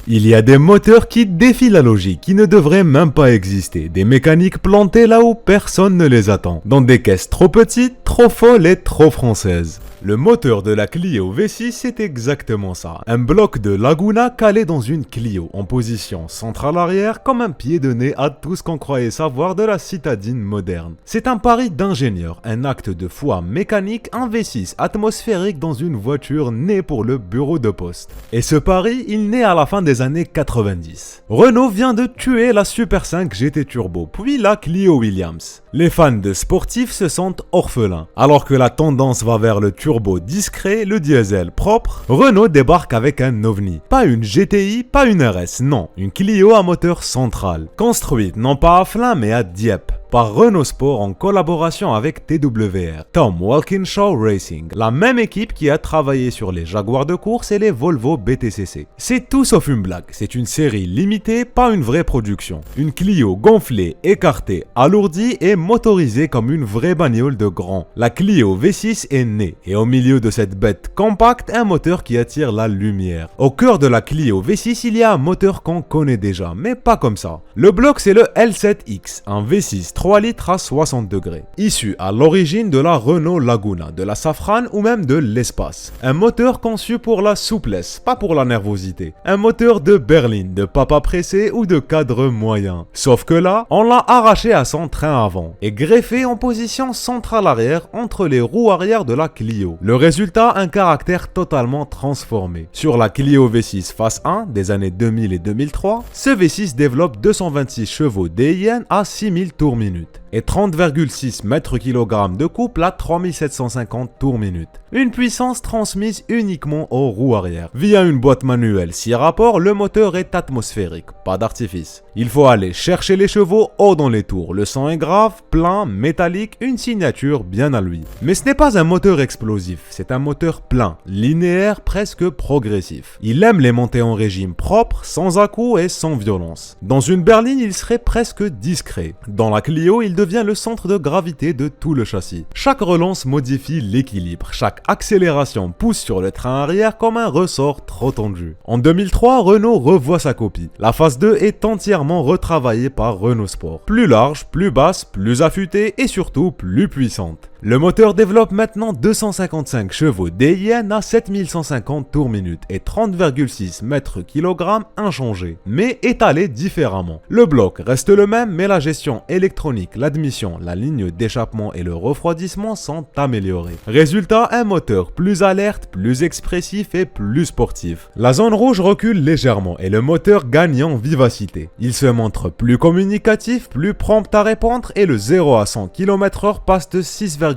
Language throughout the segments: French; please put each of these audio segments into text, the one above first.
Il y a des moteurs qui défient la logique, qui ne devraient même pas exister, des mécaniques plantées là où personne ne les attend, dans des caisses trop petites, trop folles et trop françaises. Le moteur de la Clio V6 c'est exactement ça, un bloc de Laguna calé dans une Clio, en position centrale arrière comme un pied de nez à tout ce qu'on croyait savoir de la citadine moderne. C'est un pari d'ingénieur, un acte de foi mécanique, un V6 atmosphérique dans une voiture née pour le bureau de poste. Et ce pari, il naît à la fin des années 90. Renault vient de tuer la Super 5 GT Turbo, puis la Clio Williams. Les fans de sportifs se sentent orphelins, alors que la tendance va vers le turbo discret, le diesel propre, Renault débarque avec un ovni. Pas une GTI, pas une RS, non, une Clio à moteur central, construite non pas à Flins mais à Dieppe, par Renault Sport en collaboration avec TWR, Tom Walkinshaw Racing, la même équipe qui a travaillé sur les Jaguars de course et les Volvo BTCC. C'est tout sauf une blague, c'est une série limitée, pas une vraie production. Une Clio gonflée, écartée, alourdie et motorisée comme une vraie bagnole de grand. La Clio V6 est née, et au milieu de cette bête compacte, un moteur qui attire la lumière. Au cœur de la Clio V6, il y a un moteur qu'on connaît déjà, mais pas comme ça. Le bloc c'est le L7X, un V6 3 litres à 60 degrés, issu à l'origine de la Renault Laguna, de la Safrane ou même de l'Espace. Un moteur conçu pour la souplesse, pas pour la nervosité. Un moteur de berline, de papa pressé ou de cadre moyen. Sauf que là, on l'a arraché à son train avant et greffé en position centrale arrière entre les roues arrière de la Clio. Le résultat, un caractère totalement transformé. Sur la Clio V6 Phase 1 des années 2000 et 2003, ce V6 développe 226 chevaux DIN à 6000 tours minute et 30,6 mètres/kg de couple à 3750 tours minute. Une puissance transmise uniquement aux roues arrière. Via une boîte manuelle 6 rapports, le moteur est atmosphérique, pas d'artifice. Il faut aller chercher les chevaux haut dans les tours. Le son est grave, plein, métallique, une signature bien à lui. Mais ce n'est pas un moteur explosif, c'est un moteur plein, linéaire, presque progressif. Il aime les montées en régime propre, sans à-coups et sans violence. Dans une berline, il serait presque discret. Dans la Clio, il devient le centre de gravité de tout le châssis. Chaque relance modifie l'équilibre, chaque accélération pousse sur le train arrière comme un ressort trop tendu. En 2003, Renault revoit sa copie. La phase 2 est entièrement retravaillée par Renault Sport. Plus large, plus basse, plus affûtée et surtout plus puissante. Le moteur développe maintenant 255 chevaux DIN à 7150 tours minute et 30,6 mètres/kg inchangés, mais étalés différemment. Le bloc reste le même, mais la gestion électronique, l'admission, la ligne d'échappement et le refroidissement sont améliorés. Résultat, un moteur plus alerte, plus expressif et plus sportif. La zone rouge recule légèrement et le moteur gagne en vivacité. Il se montre plus communicatif, plus prompt à répondre et le 0 à 100 km/h passe de 6,4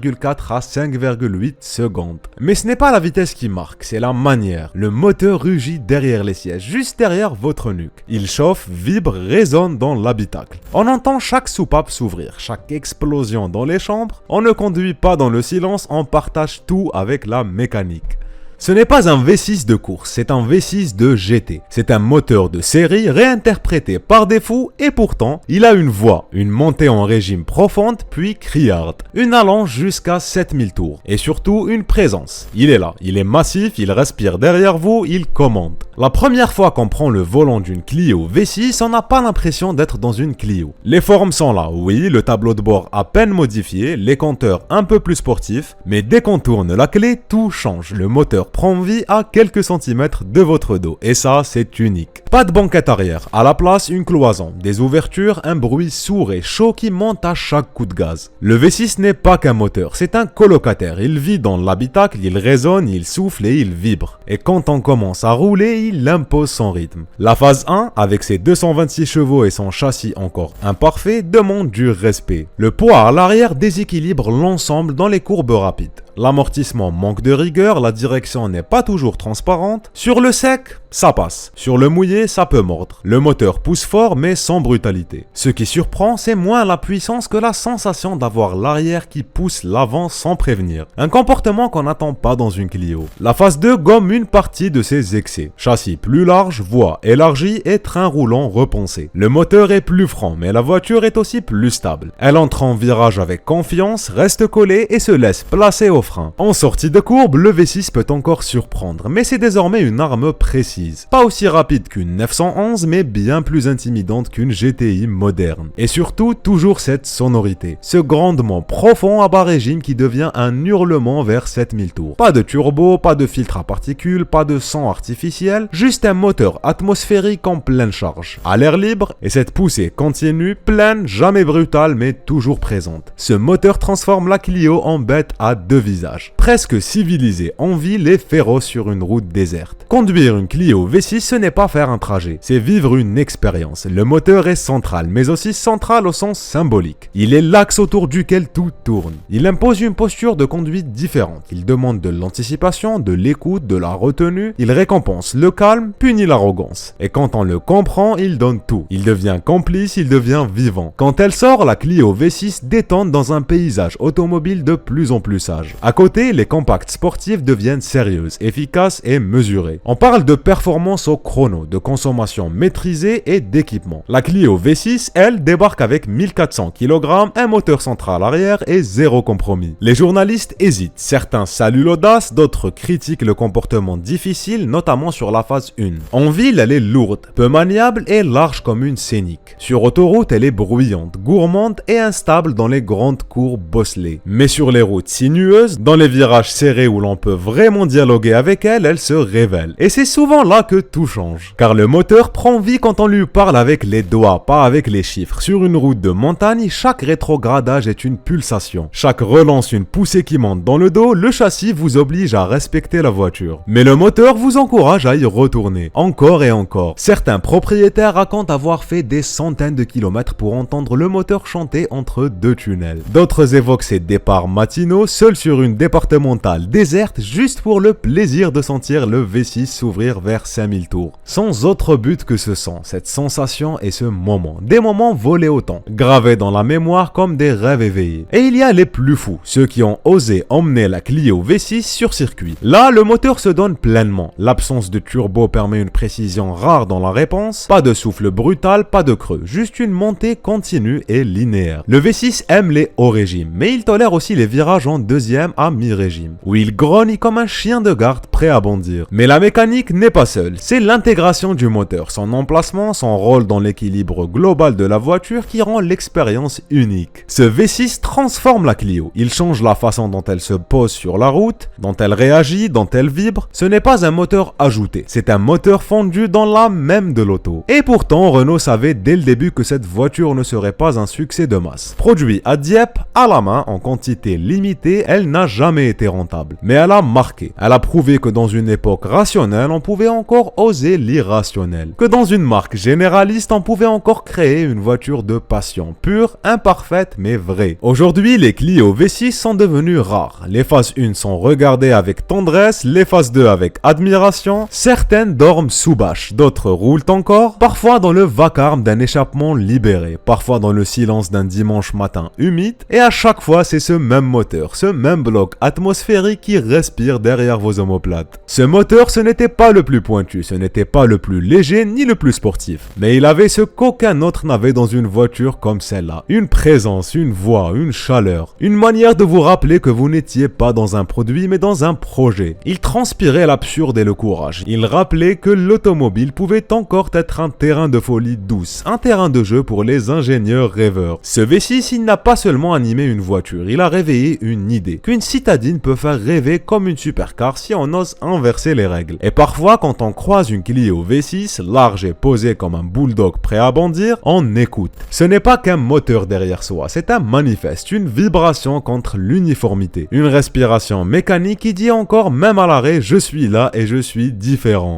à 5,8 secondes. Mais ce n'est pas la vitesse qui marque, c'est la manière. Le moteur rugit derrière les sièges, juste derrière votre nuque. Il chauffe, vibre, résonne dans l'habitacle. On entend chaque soupape s'ouvrir, chaque explosion dans les chambres. On ne conduit pas dans le silence, on partage tout avec la mécanique. Ce n'est pas un V6 de course, c'est un V6 de GT. C'est un moteur de série réinterprété par défaut et pourtant, il a une voix, une montée en régime profonde puis criarde, une allonge jusqu'à 7000 tours et surtout une présence. Il est là, il est massif, il respire derrière vous, il commande. La première fois qu'on prend le volant d'une Clio V6, on n'a pas l'impression d'être dans une Clio. Les formes sont là, oui, le tableau de bord à peine modifié, les compteurs un peu plus sportifs, mais dès qu'on tourne la clé, tout change. Le moteur prend vie à quelques centimètres de votre dos, et ça, c'est unique. Pas de banquette arrière, à la place, une cloison, des ouvertures, un bruit sourd et chaud qui monte à chaque coup de gaz. Le V6 n'est pas qu'un moteur, c'est un colocataire, il vit dans l'habitacle, il résonne, il souffle et il vibre. Et quand on commence à rouler, il impose son rythme. La phase 1, avec ses 226 chevaux et son châssis encore imparfait, demande du respect. Le poids à l'arrière déséquilibre l'ensemble dans les courbes rapides. L'amortissement manque de rigueur, la direction n'est pas toujours transparente. Sur le sec, ça passe. Sur le mouillé, ça peut mordre. Le moteur pousse fort mais sans brutalité. Ce qui surprend, c'est moins la puissance que la sensation d'avoir l'arrière qui pousse l'avant sans prévenir. Un comportement qu'on n'attend pas dans une Clio. La phase 2 gomme une partie de ses excès. Châssis plus large, voie élargie et train roulant repensé. Le moteur est plus franc, mais la voiture est aussi plus stable. Elle entre en virage avec confiance, reste collée et se laisse placer au frein. En sortie de courbe, le V6 peut encore surprendre, mais c'est désormais une arme précise. Pas aussi rapide qu'une 911, mais bien plus intimidante qu'une GTI moderne. Et surtout, toujours cette sonorité. Ce grondement profond à bas régime qui devient un hurlement vers 7000 tours. Pas de turbo, pas de filtre à particules, pas de son artificiel, juste un moteur atmosphérique en pleine charge. À l'air libre, et cette poussée continue, pleine, jamais brutale, mais toujours présente. Ce moteur transforme la Clio en bête à deux visages. Presque civilisée en ville et féroce sur une route déserte. Conduire une Clio V6, ce n'est pas faire un trajet, c'est vivre une expérience. Le moteur est central, mais aussi central au sens symbolique. Il est l'axe autour duquel tout tourne. Il impose une posture de conduite différente. Il demande de l'anticipation, de l'écoute, de la retenue. Il récompense le calme, punit l'arrogance. Et quand on le comprend, il donne tout. Il devient complice, il devient vivant. Quand elle sort, la Clio V6 détente dans un paysage automobile de plus en plus sage. À côté, les compacts sportifs deviennent sérieuses, efficaces et mesurées. On parle de performance au chrono, de consommation maîtrisée et d'équipement. La Clio V6, elle, débarque avec 1400 kg, un moteur central arrière et zéro compromis. Les journalistes hésitent. Certains saluent l'audace, d'autres critiquent le comportement difficile, notamment sur la phase 1. En ville, elle est lourde, peu maniable et large comme une scénic. Sur autoroute, elle est bruyante, gourmande et instable dans les grandes courbes bosselées. Mais sur les routes sinueuses, dans les virages serrés où l'on peut vraiment dialoguer avec elle, elle se révèle. Et c'est souvent là que tout change. Car le moteur prend vie quand on lui parle avec les doigts, pas avec les chiffres. Sur une route de montagne, chaque rétrogradage est une pulsation. Chaque relance une poussée qui monte dans le dos, le châssis vous oblige à respecter la voiture. Mais le moteur vous encourage à y retourner, encore et encore. Certains propriétaires racontent avoir fait des centaines de kilomètres pour entendre le moteur chanter entre deux tunnels. D'autres évoquent ces départs matinaux, seuls sur une départementale déserte, juste pour le plaisir de sentir le V6 s'ouvrir vers 5000 tours. Sans autre but que ce son, cette sensation et ce moment. Des moments volés au temps, gravés dans la mémoire comme des rêves éveillés. Et il y a les plus fous, ceux qui ont osé emmener la Clio V6 sur circuit. Là, le moteur se donne pleinement. L'absence de turbo permet une précision rare dans la réponse, pas de souffle brutal, pas de creux, juste une montée continue et linéaire. Le V6 aime les hauts régimes, mais il tolère aussi les virages en deuxième à mi-régime, où il grogne comme un chien de garde prêt à bondir. Mais la mécanique n'est pas seule, c'est l'intégration du moteur, son emplacement, son rôle dans l'équilibre global de la voiture qui rend l'expérience unique. Ce V6 transforme la Clio, il change la façon dont elle se pose sur la route, dont elle réagit, dont elle vibre. Ce n'est pas un moteur ajouté, c'est un moteur fondu dans l'âme même de l'auto. Et pourtant, Renault savait dès le début que cette voiture ne serait pas un succès de masse. Produit à Dieppe, à la main, en quantité limitée, elle n'a jamais été rentable. Mais elle a marqué. Elle a prouvé que dans une époque rationnelle, on pouvait encore oser l'irrationnel. Que dans une marque généraliste, on pouvait encore créer une voiture de passion, pure, imparfaite, mais vraie. Aujourd'hui, les Clio V6 sont devenues rares. Les phases 1 sont regardées avec tendresse, les phases 2 avec admiration. Certaines dorment sous bâche, d'autres roulent encore, parfois dans le vacarme d'un échappement libéré, parfois dans le silence d'un dimanche matin humide, et à chaque fois c'est ce même moteur, ce même bloc atmosphérique qui respire derrière vos omoplates. Ce moteur, ce n'était pas le plus pointu, ce n'était pas le plus léger ni le plus sportif, mais il avait ce qu'aucun autre n'avait dans une voiture comme celle-là. Une présence, une voix, une chaleur, une manière de vous rappeler que vous n'étiez pas dans un produit mais dans un projet. Il transpirait l'absurde et le courage. Il rappelait que l'automobile pouvait encore être un terrain de folie douce, un terrain de jeu pour les ingénieurs rêveurs. Ce V6, il n'a pas seulement animé une voiture, il a réveillé une idée, qu'une citadine peut faire rêver comme une supercar si on ose inverser les règles. Et parfois, quand on croise une Clio V6, large et posée comme un bulldog prêt à bondir, on écoute. Ce n'est pas qu'un moteur derrière soi, c'est un manifeste, une vibration contre l'uniformité, une respiration mécanique qui dit encore même à l'arrêt « je suis là et je suis différent ».